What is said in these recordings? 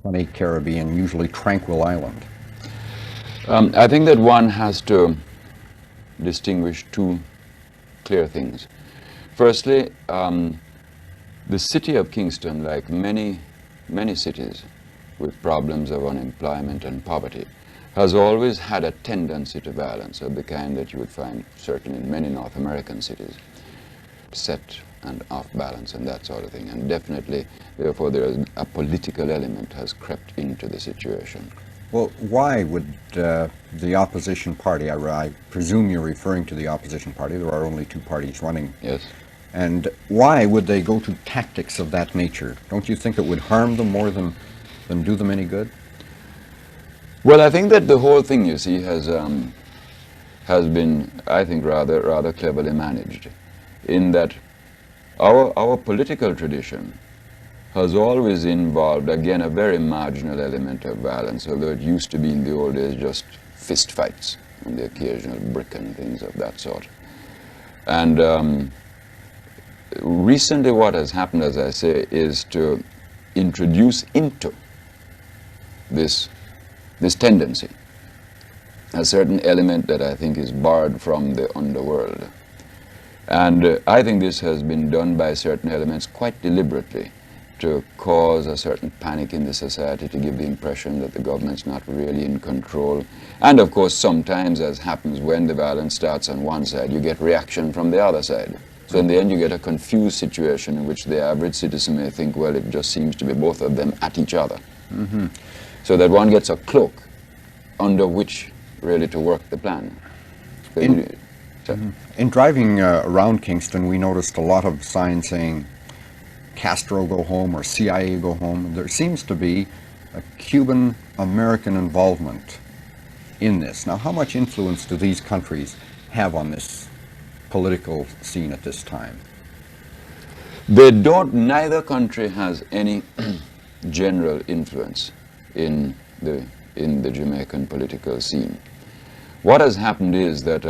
funny Caribbean, usually tranquil island? I think that one has to distinguish two clear things. Firstly, the city of Kingston, like many cities with problems of unemployment and poverty, has always had a tendency to violence of the kind that you would find certainly in many North American cities, set and off balance and that sort of thing. And definitely, therefore, there is a political element has crept into the situation. Well, why would the opposition party, I presume you're referring to the opposition party, there are only two parties running. Yes. And why would they go to tactics of that nature? Don't you think it would harm them more than do them any good? Well, I think that the whole thing, you see, has been, I think, rather cleverly managed, in that our political tradition has always involved, again, a very marginal element of violence, although it used to be in the old days just fist fights and the occasional brick and things of that sort. And recently what has happened, as I say, is to introduce into this tendency a certain element that I think is borrowed from the underworld. And I think this has been done by certain elements quite deliberately to cause a certain panic in the society, to give the impression that the government's not really in control. And of course, sometimes, as happens when the violence starts on one side, you get reaction from the other side. So in the end, you get a confused situation in which the average citizen may think, well, it just seems to be both of them at each other. Mm-hmm. So that one gets a cloak under which really to work the plan. In driving around Kingston, we noticed a lot of signs saying Castro go home or CIA go home. There seems to be a Cuban-American involvement in this. Now, how much influence do these countries have on this political scene at this time? They don't, neither country has any general influence in the Jamaican political scene. What has happened is that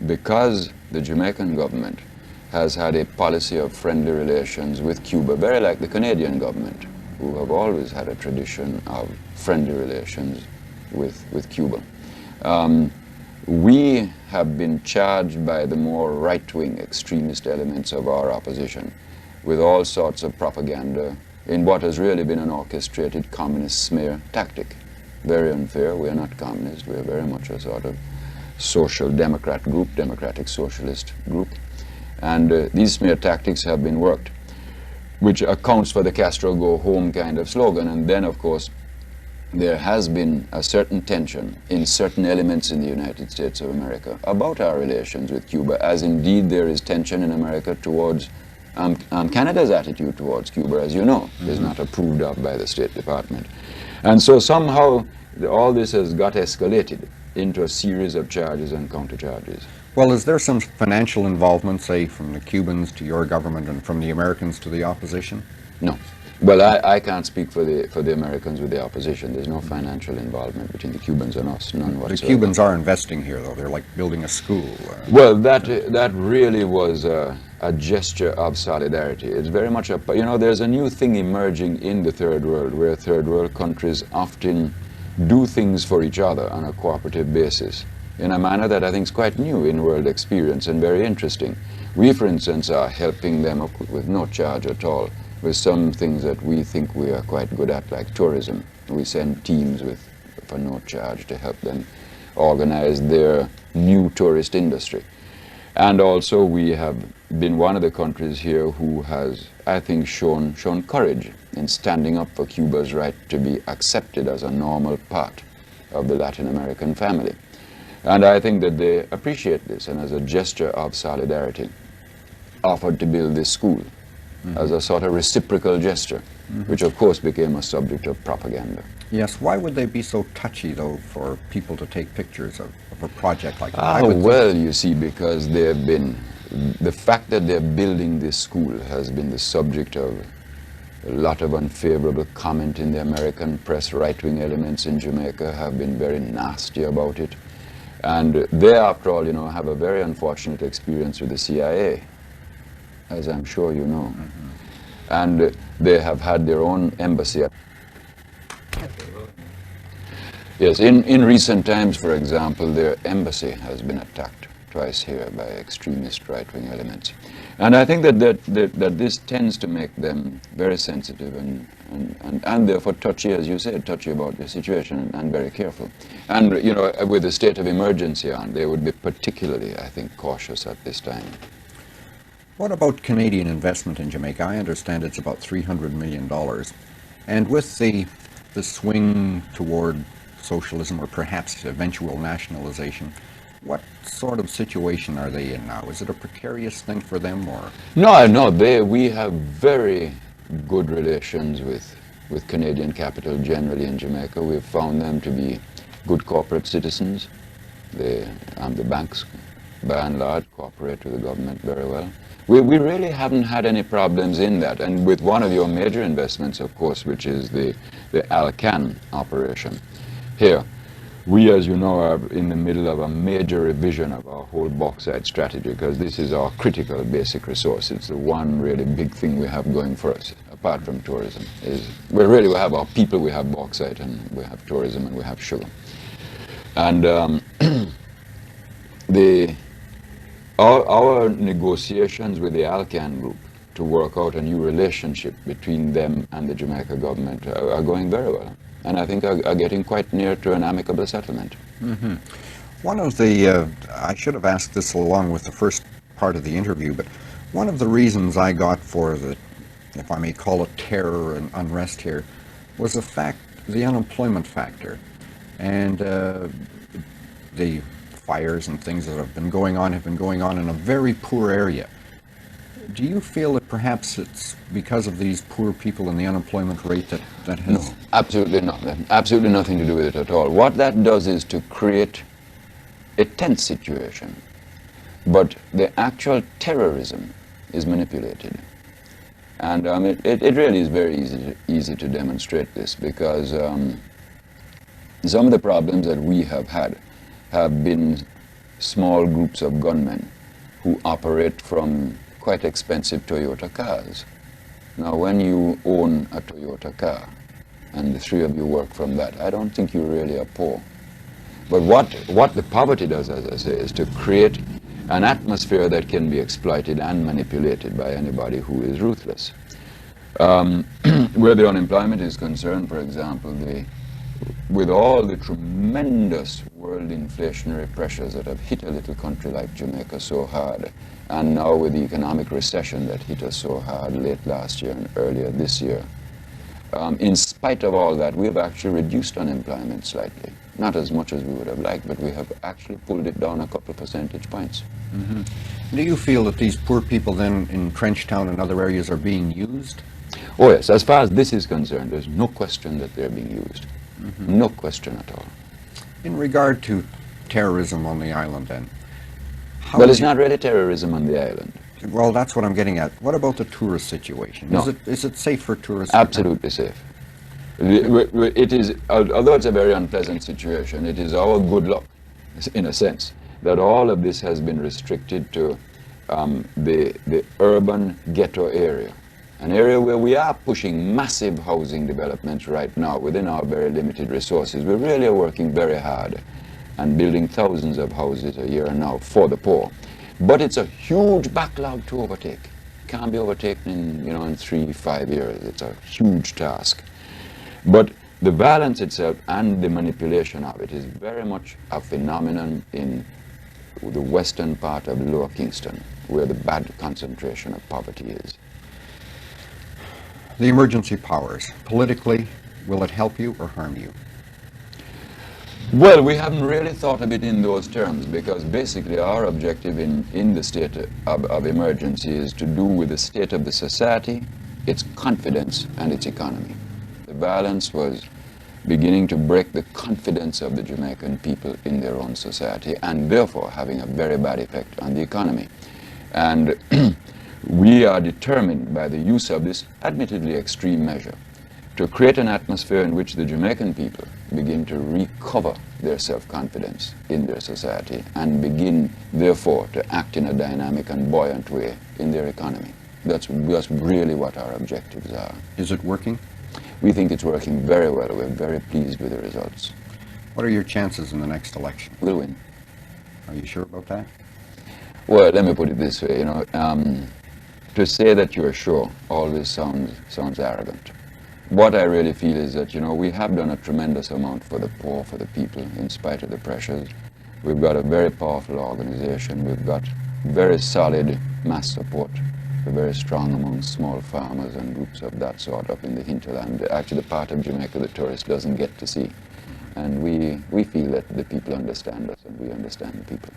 because the Jamaican government has had a policy of friendly relations with Cuba, very like the Canadian government, who have always had a tradition of friendly relations with Cuba. We have been charged by the more right-wing extremist elements of our opposition with all sorts of propaganda in what has really been an orchestrated communist smear tactic. Very unfair. We are not communist. We are very much a sort of social democrat group, democratic socialist group. And these smear tactics have been worked, which accounts for the Castro go home kind of slogan. And then, of course, there has been a certain tension in certain elements in the United States of America about our relations with Cuba, as indeed there is tension in America towards Canada's attitude towards Cuba, as you know, is not approved of by the State Department. And so somehow all this has got escalated into a series of charges and countercharges. Well, is there some financial involvement, say, from the Cubans to your government and from the Americans to the opposition? No. Well, I can't speak for the Americans with the opposition. There's no financial involvement between the Cubans and us, none whatsoever. The Cubans are investing here, though. They're like building a school. Well, that really was a gesture of solidarity. It's very much a, you know, there's a new thing emerging in the third world, where third world countries often do things for each other on a cooperative basis in a manner that I think is quite new in world experience and very interesting. We, for instance, are helping them with no charge at all with some things that we think we are quite good at, like tourism. We send teams for no charge to help them organize their new tourist industry. And also we have been one of the countries here who has, I think, shown courage in standing up for Cuba's right to be accepted as a normal part of the Latin American family. And I think that they appreciate this, and as a gesture of solidarity, offered to build this school as a sort of reciprocal gesture, which of course became a subject of propaganda. Yes, why would they be so touchy, though, for people to take pictures of a project like that? Well, you see, because they have been, the fact that they're building this school has been the subject of a lot of unfavorable comment in the American press. Right-wing elements in Jamaica have been very nasty about it. And they, after all, you know, have a very unfortunate experience with the CIA, as I'm sure you know. And they have had their own embassy. Yes, in recent times, for example, their embassy has been attacked twice here by extremist right-wing elements. And I think that this tends to make them very sensitive and therefore touchy, as you said, touchy about the situation and very careful. And, you know, with the state of emergency on, they would be particularly, I think, cautious at this time. What about Canadian investment in Jamaica? I understand it's about $300 million. And with the swing toward socialism or perhaps eventual nationalization, what sort of situation are they in now? Is it a precarious thing for them, or? No, we have very good relations with Canadian capital generally in Jamaica. We've found them to be good corporate citizens. The banks, by and large, cooperate with the government very well. We really haven't had any problems in that. And with one of your major investments, of course, which is the Alcan operation. Here, we, as you know, are in the middle of a major revision of our whole bauxite strategy, because this is our critical basic resource. It's the one really big thing we have going for us, apart from tourism. We have our people, we have bauxite, and we have tourism, and we have sugar. And our negotiations with the Alcan group to work out a new relationship between them and the Jamaica government are going very well. And I think are getting quite near to an amicable settlement. Mm-hmm. One of the, I should have asked this along with the first part of the interview, but one of the reasons I got for the, if I may call it, terror and unrest here, was the unemployment factor. And the fires and things that have been going on in a very poor area. Do you feel that perhaps it's because of these poor people and the unemployment rate that has... No, absolutely not. Absolutely nothing to do with it at all. What that does is to create a tense situation. But the actual terrorism is manipulated. And it really is very easy to demonstrate this, because some of the problems that we have had have been small groups of gunmen who operate from quite expensive Toyota cars. Now, when you own a Toyota car and the three of you work from that, I don't think you really are poor. But what the poverty does, as I say, is to create an atmosphere that can be exploited and manipulated by anybody who is ruthless. Where the unemployment is concerned, for example, with all the tremendous world inflationary pressures that have hit a little country like Jamaica so hard, and now with the economic recession that hit us so hard late last year and earlier this year, in spite of all that, we have actually reduced unemployment slightly. Not as much as we would have liked, but we have actually pulled it down a couple of percentage points. Mm-hmm. Do you feel that these poor people then in Trenchtown and other areas are being used? Oh yes, as far as this is concerned, there's no question that they're being used. Mm-hmm. No question at all. In regard to terrorism on the island then? Well, it's not really terrorism on the island. Well, that's what I'm getting at. What about the tourist situation? No. Is it safe for tourists? Absolutely safe. It is, although it's a very unpleasant situation, it is our good luck, in a sense, that all of this has been restricted to the urban ghetto area. An area where we are pushing massive housing developments right now within our very limited resources. We really are working very hard and building thousands of houses a year now for the poor. But it's a huge backlog to overtake. It can't be overtaken in 3-5 years. It's a huge task. But the violence itself and the manipulation of it is very much a phenomenon in the western part of Lower Kingston, where the bad concentration of poverty is. The emergency powers, politically, will it help you or harm you? Well, we haven't really thought of it in those terms, because basically our objective in the state of emergency is to do with the state of the society, its confidence, and its economy. The violence was beginning to break the confidence of the Jamaican people in their own society, and therefore having a very bad effect on the economy. And we are determined by the use of this admittedly extreme measure to create an atmosphere in which the Jamaican people begin to recover their self-confidence in their society and begin, therefore, to act in a dynamic and buoyant way in their economy. That's really what our objectives are. Is it working? We think it's working very well. We're very pleased with the results. What are your chances in the next election? We'll win. Are you sure about that? Well, let me put it this way, to say that you're sure always sounds arrogant. What I really feel is that, we have done a tremendous amount for the poor, for the people, in spite of the pressures. We've got a very powerful organization. We've got very solid mass support. We're very strong among small farmers and groups of that sort up in the hinterland, actually the part of Jamaica the tourist doesn't get to see. And we feel that the people understand us and we understand the people.